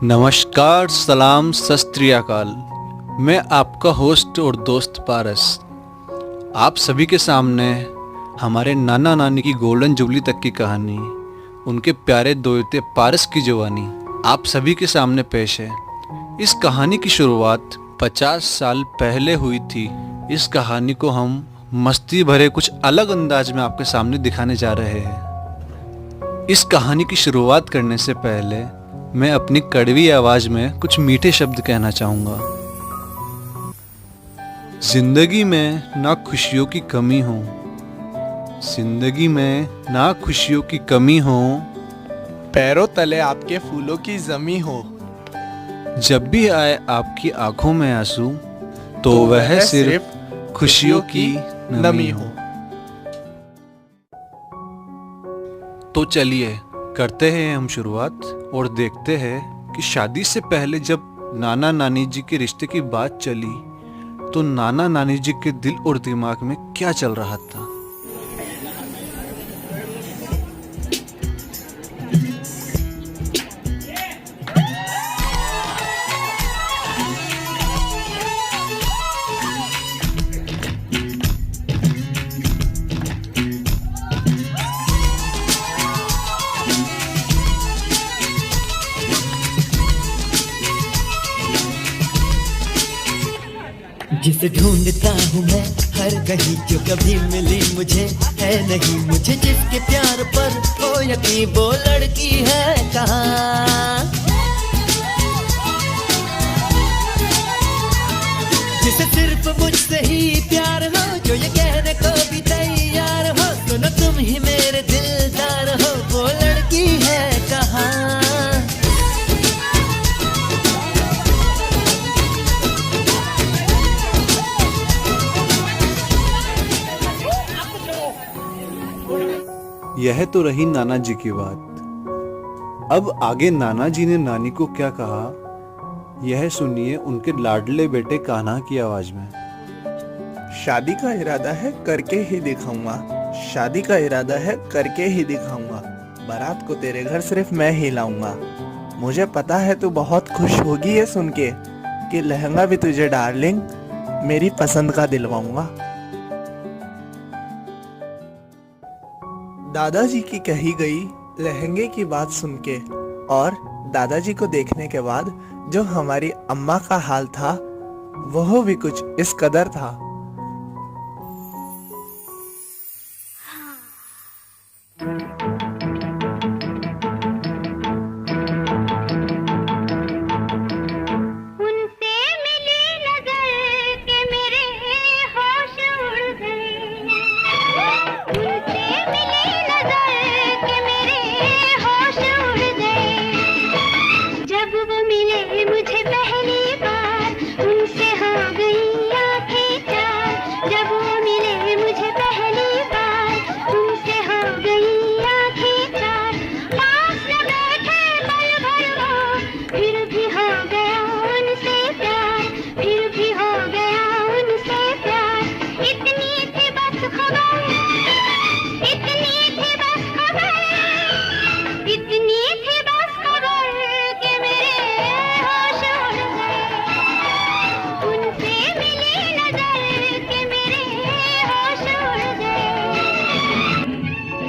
नमस्कार, सलाम, सत श्री अकाल। मैं आपका होस्ट और दोस्त पारस आप सभी के सामने हमारे नाना नानी की गोल्डन जुबली तक की कहानी, उनके प्यारे दोते पारस की जवानी आप सभी के सामने पेश है। इस कहानी की शुरुआत 50 साल पहले हुई थी। इस कहानी को हम मस्ती भरे कुछ अलग अंदाज में आपके सामने दिखाने जा रहे हैं। इस कहानी की शुरुआत करने से पहले मैं अपनी कड़वी आवाज में कुछ मीठे शब्द कहना चाहूंगा। जिंदगी में ना खुशियों की कमी हो, जिंदगी में ना खुशियों की कमी हो, पैरों तले आपके फूलों की जमी हो। जब भी आए आपकी आंखों में आंसू तो वह सिर्फ खुशियों की नमी हो। तो चलिए करते हैं हम शुरुआत और देखते हैं कि शादी से पहले जब नाना नानी जी के रिश्ते की बात चली तो नाना नानी जी के दिल और दिमाग में क्या चल रहा था। जिसे ढूंढता हूँ मैं हर कहीं, जो कभी मिली मुझे है नहीं। मुझे जिसके प्यार पर हो यकीन, वो लड़की है कहाँ। जिसे सिर्फ मुझसे ही प्यार हो, जो ये कहने को भी तैयार हो, सुनो तुम ही मेरे दिलदार हो, वो लड़की है कहाँ। यह तो रही नाना जी की बात। अब आगे नाना जी ने नानी को क्या कहा, यह सुनिए उनके लाडले बेटे कान्हा की आवाज में। शादी का इरादा है करके ही दिखाऊंगा, शादी का इरादा है करके ही दिखाऊंगा। बारात को तेरे घर सिर्फ मैं ही लाऊंगा। मुझे पता है तू बहुत खुश होगी ये सुन के कि लहंगा भी तुझे डार्लिंग मेरी पसंद का दिलवाऊंगा। दादाजी की कही गई लहंगे की बात सुन के और दादाजी को देखने के बाद जो हमारी अम्मा का हाल था वह भी कुछ इस कदर था।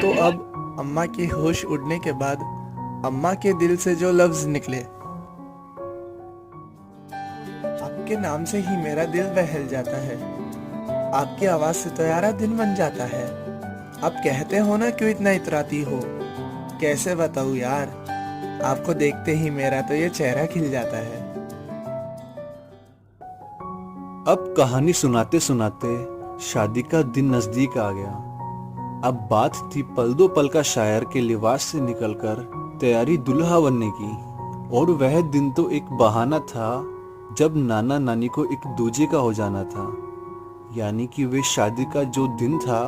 तो अब अम्मा के होश उड़ने के बाद अम्मा के दिल से जो लफ्ज निकले, आपके नाम से ही मेरा दिल बहल जाता है, आपकी आवाज से तो यारा दिन बन जाता है। आप कहते हो ना क्यों इतना इतराती हो, कैसे बताऊं यार, आपको देखते ही मेरा तो ये चेहरा खिल जाता है। अब कहानी सुनाते सुनाते शादी का दिन नजदीक आ गया। अब बात थी पल दो पल का शायर के लिबास से निकलकर तैयारी दुल्हा बनने की। और वह दिन तो एक बहाना था जब नाना नानी को एक दूजे का हो जाना था, यानी कि वे शादी का जो दिन था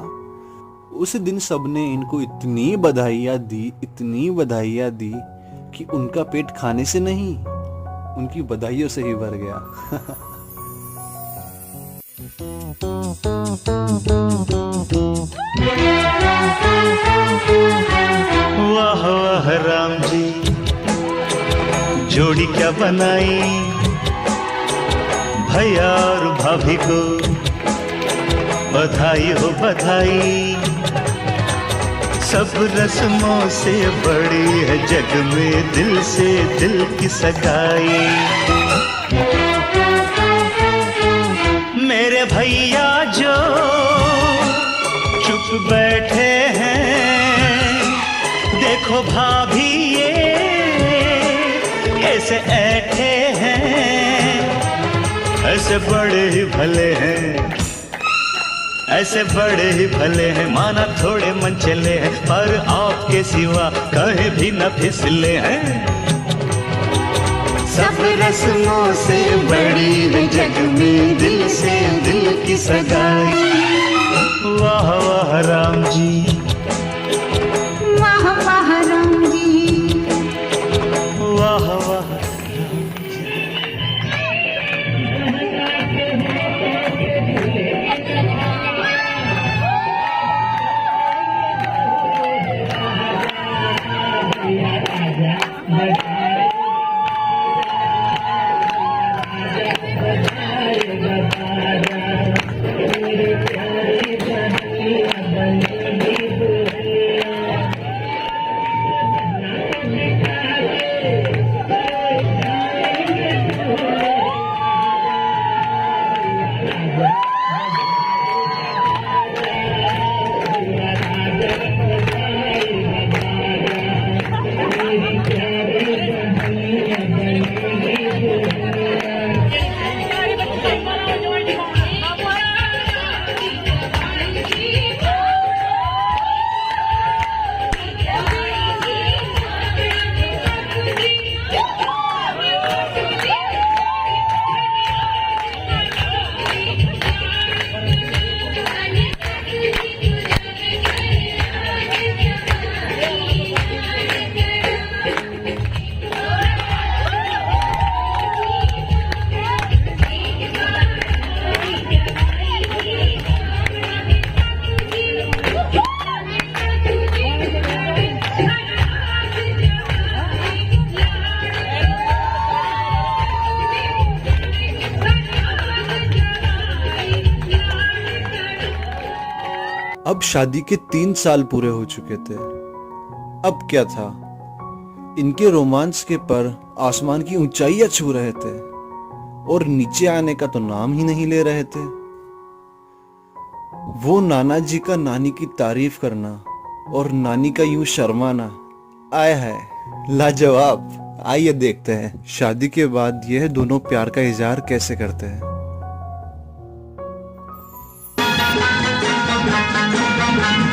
उस दिन सबने इनको इतनी बधाइयाँ दी, इतनी बधाइयाँ दी कि उनका पेट खाने से नहीं उनकी बधाइयों से ही भर गया। वाह वाह राम जी, जोड़ी क्या बनाई, भैया और भाभी को बधाई हो बधाई। सब रस्मों से बड़ी है जग में दिल से दिल की सगाई। मेरे भैया जो चुप बैठे हैं, देखो भाभी ये कैसे ऐठे हैं। ऐसे बड़े ही भले हैं, ऐसे बड़े ही भले हैं, माना थोड़े मन चले हैं, पर आपके सिवा कहीं भी न फिसले हैं। सब रस्मों से बड़ी है जग में दिल से दिल की सगाई। वाह वाह राम जी, वाह वाह राम जी, वाह वाह। अब शादी के 3 साल पूरे हो चुके थे। अब क्या था, इनके रोमांस के पर आसमान की ऊंचाइयां छू रहे थे और नीचे आने का तो नाम ही नहीं ले रहे थे। वो नाना जी का नानी की तारीफ करना और नानी का यूं शर्माना, आया है लाजवाब। आइए देखते हैं शादी के बाद यह दोनों प्यार का इजहार कैसे करते हैं।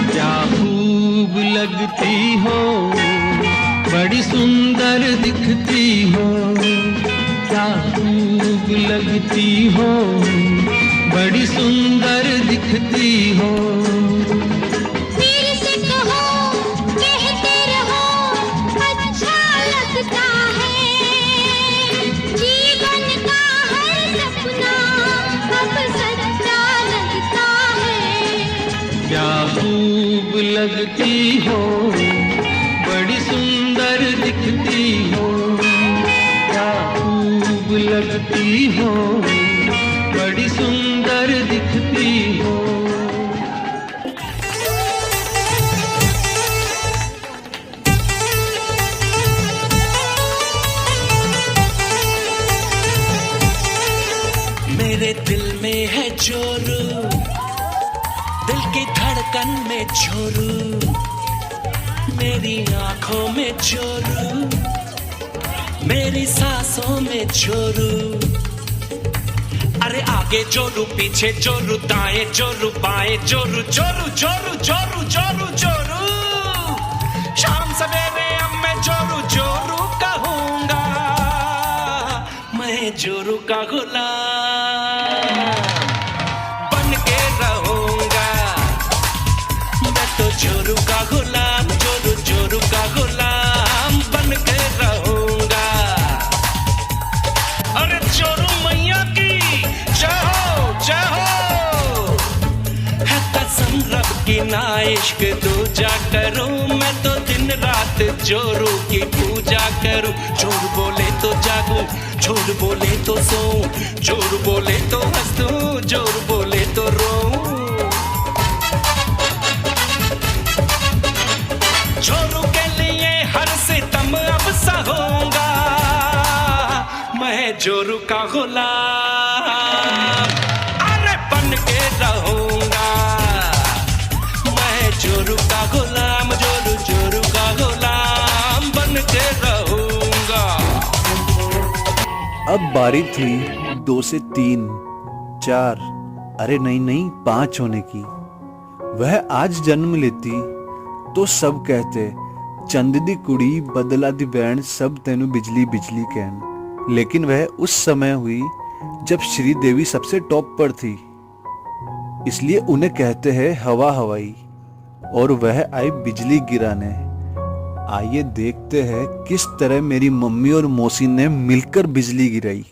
क्या खूब लगती हो, बड़ी सुंदर दिखती हो। क्या खूब लगती हो, बड़ी सुंदर दिखती हो। फिर से कहो, कहते रहो, अच्छा लगता है। जीवन का हर सपना अब सच्चा लगता है। क्या खूब लगती हो, बड़ी सुंदर दिखती हो। क्या खूब लगती हो, बड़ी सुंदर दिखती हो। मेरे दिल में है जोरू, दिल की धड़कन में जोरू। मेरी आंखों में जोरू, मेरी सांसों में जोरू। अरे आगे जोरू, पीछे जोरू, दाएं जोरू, बाएं जोरू, जोरू जोरू जोरू जोरू जोरू। शाम सवेरे अब मैं जोरू जोरू कहूंगा, मैं जोरू का गुलाम बन के रहूंगा। मैं तो जोरू का गुलाम, जोरू जोरू का गुलाम बन के रहूंगा। अरे जोरू मैया की जय हो, जय हो। है कसम रब की ना इश्क दूजा करूं, मैं तो दिन रात जोरू की पूजा करूं। जोरू बोले तो झूठ बोले तो सो, जोर बोले तो हंस दूं, जोर बोले तो रो। जोरू के लिए हर सितम अब सहूंगा, मैं जोरू का गुलाम अरे बन के रहूंगा। मैं जोरू का गुलाम, जोरू जोरू का गुलाम बन के रहूंगा। अब बारी थी 2 से 3, 4, अरे नहीं 5 होने की। वह आज जन्म लेती तो सब कहते चंद दी कुड़ी बदला दी बैंड, सब तेनू बिजली बिजली कहन। लेकिन वह उस समय हुई जब श्रीदेवी सबसे टॉप पर थी, इसलिए उन्हें कहते हैं हवा हवाई, और वह आई बिजली गिराने। आइए देखते हैं किस तरह मेरी मम्मी और मौसी ने मिलकर बिजली गिराई।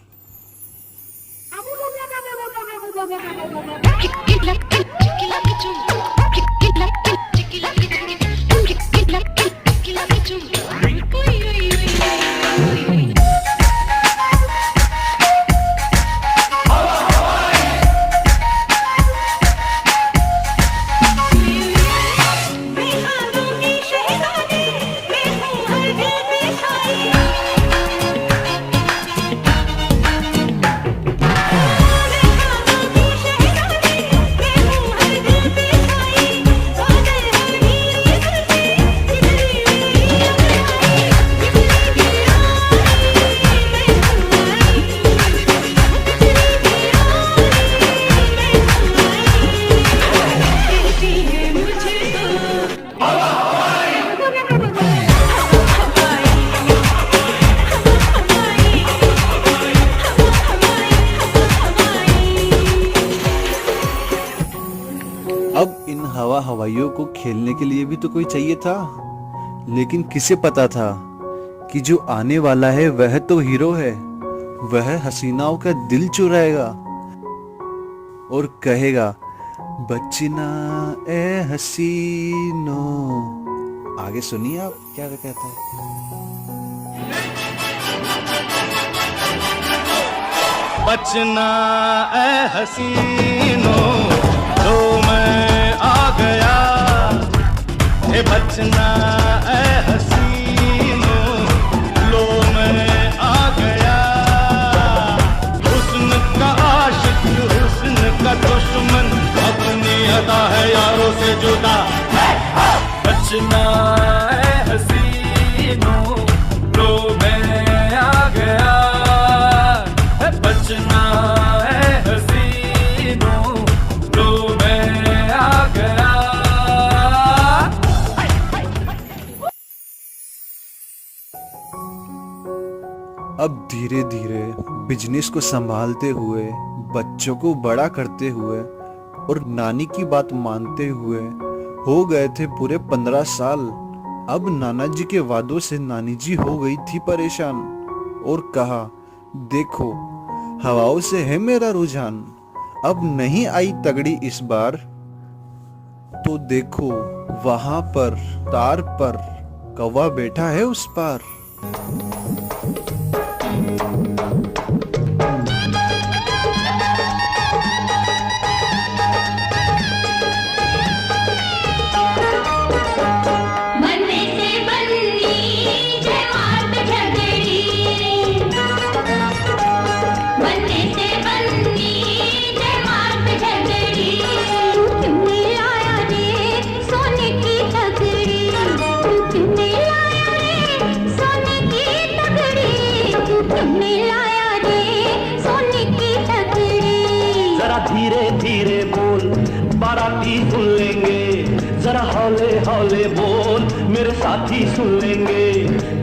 अब इन हवा हवाइयों को खेलने के लिए भी तो कोई चाहिए था, लेकिन किसे पता था कि जो आने वाला है वह तो हीरो है। वह हसीनाओं का दिल चुराएगा और कहेगा बचना ए हसीनो। आगे सुनिए आप क्या कहता है। बचना ए हसीनो, लो मैं आ गया। ए बचना ए हसीनो, लो मैं आ गया। हुस्न का आशिक, हुस्न का दुश्मन, अपनी अदा है यारों से जुदा। बचना ए हसीनो, लो मैं आ गया। बचना है हसीनो, लो मैं आ गया। अब धीरे धीरे बिजनेस को संभालते हुए, बच्चों को बड़ा करते हुए और नानी की बात मानते हुए हो गए थे पूरे 15 साल। अब नाना जी के वादों से नानी जी हो गई थी परेशान और कहा देखो हवाओं से है मेरा रुझान। अब नहीं आई तगड़ी इस बार, तो देखो वहां पर तार पर कौवा बैठा है उस पार। बनने से बननी जवान झगड़ी, बनने से बननी जवान झगड़ी। तुमने लाया रे सोने की तगड़ी, तुमने लाया रे सोने की तगड़ी, तुमने लाया रे सोने की तगड़ी। जरा धीरे धीरे बोल, बाराती सुन लेंगे। जरा हौले हौले बोल, मेरे साथी सुन लेंगे।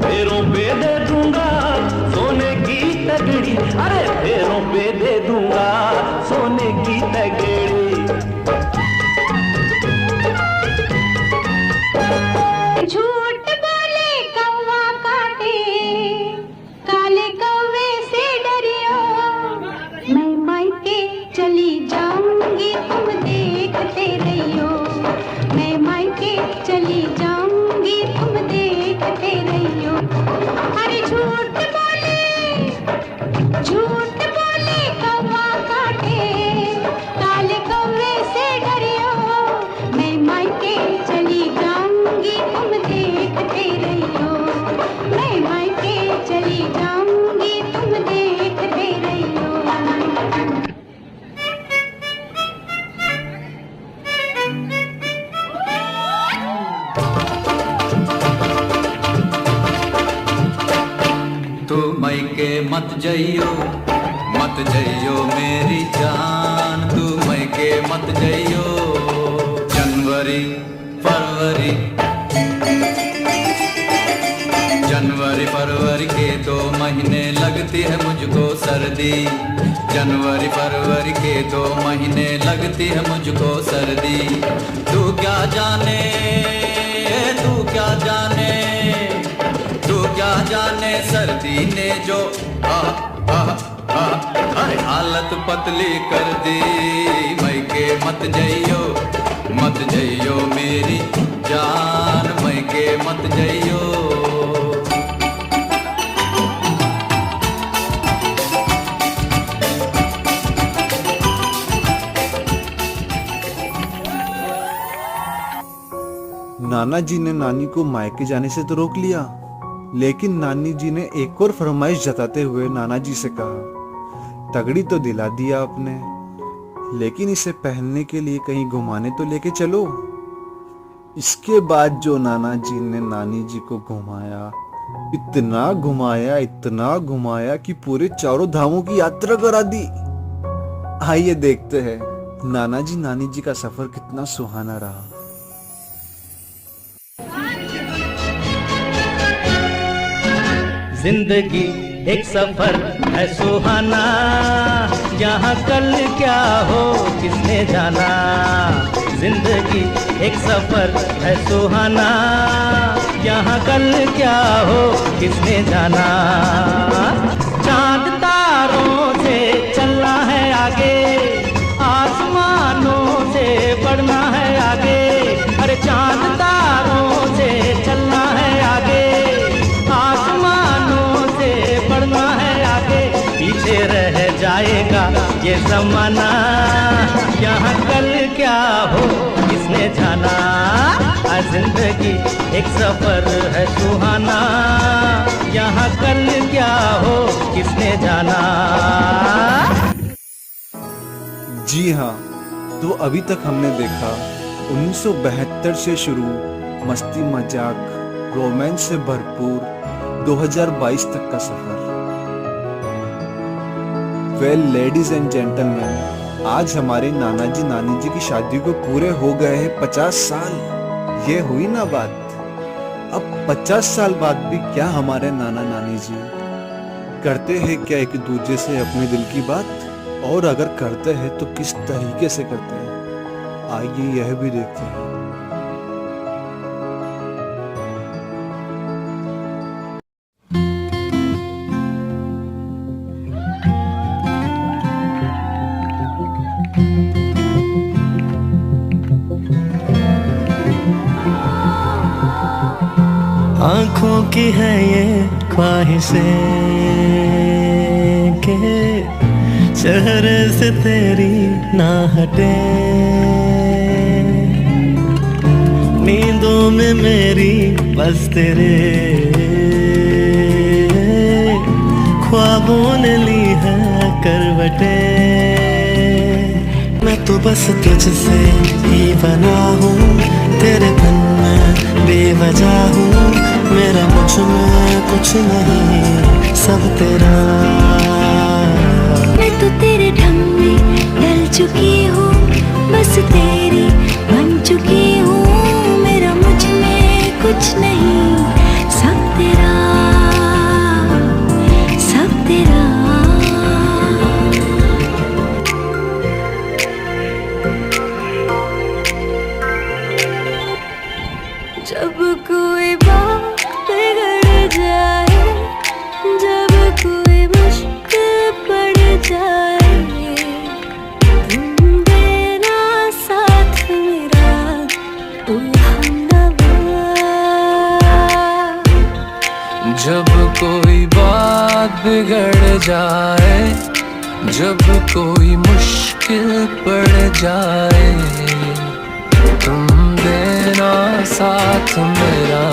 पैरों पे दे दूंगा सोने की तगड़ी, अरे पैरों पे दे दूंगा सोने की तगड़ी। झूठ बोले कौवा काटे, काले कौवे से डरियो। मैं मायके चली जाऊंगी तुम देखते रहियो, मैं मायके चली जाऊंगी तुम देखते रहियो। मैके मत जइयो मेरी जान, तू मैके मत जइयो। जनवरी फरवरी के 2 महीने लगती है मुझको सर्दी। जनवरी फरवरी के 2 महीने लगती है मुझको सर्दी। तू क्या जाने सर्दी ने जो हालत पतली कर दी। मैके मत जइयो मेरी जान, मैके मत जइयो। नाना जी ने नानी को मायके जाने से तो रोक लिया, लेकिन नानी जी ने एक और फरमाइश जताते हुए नाना जी से कहा, तगड़ी तो दिला दिया आपने, लेकिन इसे पहनने के लिए कहीं घुमाने तो लेके चलो। इसके बाद जो नाना जी ने नानी जी को घुमाया, इतना घुमाया कि पूरे 4 धामों की यात्रा करा दी। आइए देखते हैं नाना जी नानी जी का सफर कितना सुहाना रहा। जिंदगी एक सफर है सुहाना, यहाँ कल क्या हो किसने जाना। जिंदगी एक सफर है सुहाना, यहाँ कल क्या हो किसने जाना। चांद तारों से चलना है आगे, आसमानों से बढ़ना है आगे। अरे चांद तारों से चलना है आगे, बढ़ना है आगे। पीछे रह जाएगा ये ज़माना, यहाँ कल क्या हो किसने जाना। जिंदगी एक सफर है सुहाना, यहाँ कल क्या हो किसने जाना। जी हाँ, तो अभी तक हमने देखा 1972 से शुरू मस्ती मजाक रोमांस से भरपूर 2022 तक का सफर। वेल लेडीज एंड जेंटलमैन, आज हमारे नाना जी नानी जी की शादी को पूरे हो गए हैं 50 साल। ये हुई ना बात। अब 50 साल बाद भी क्या हमारे नाना नानी जी करते हैं क्या एक दूसरे से अपने दिल की बात, और अगर करते हैं तो किस तरीके से करते हैं, आइए यह भी देखते हैं। आंखों की है ये ख्वाहिशें के चेहरे से तेरी ना हटे। नींदों में मेरी बस तेरे ख्वाबों ने ली है करवटे। मैं तो बस तुझसे ही बना हूँ, तेरे बिन मैं बेवजह हूँ। मेरा मुझ में कुछ नहीं, सब तेरा। मैं तो तेरे ढंग में ढल चुकी हूँ, बस तेरी बन चुकी हूँ। मेरा मुझ में कुछ नहीं, सब तेरा, सब तेरा। जब कोई बात बिगड़ जाए, जब कोई मुश्किल पड़ जाए, तुम देना साथ मेरा, ओ हमनवा। जब कोई बात बिगड़ जाए, जब कोई मुश्किल पड़ जाए, तुम देना साथ मेरा।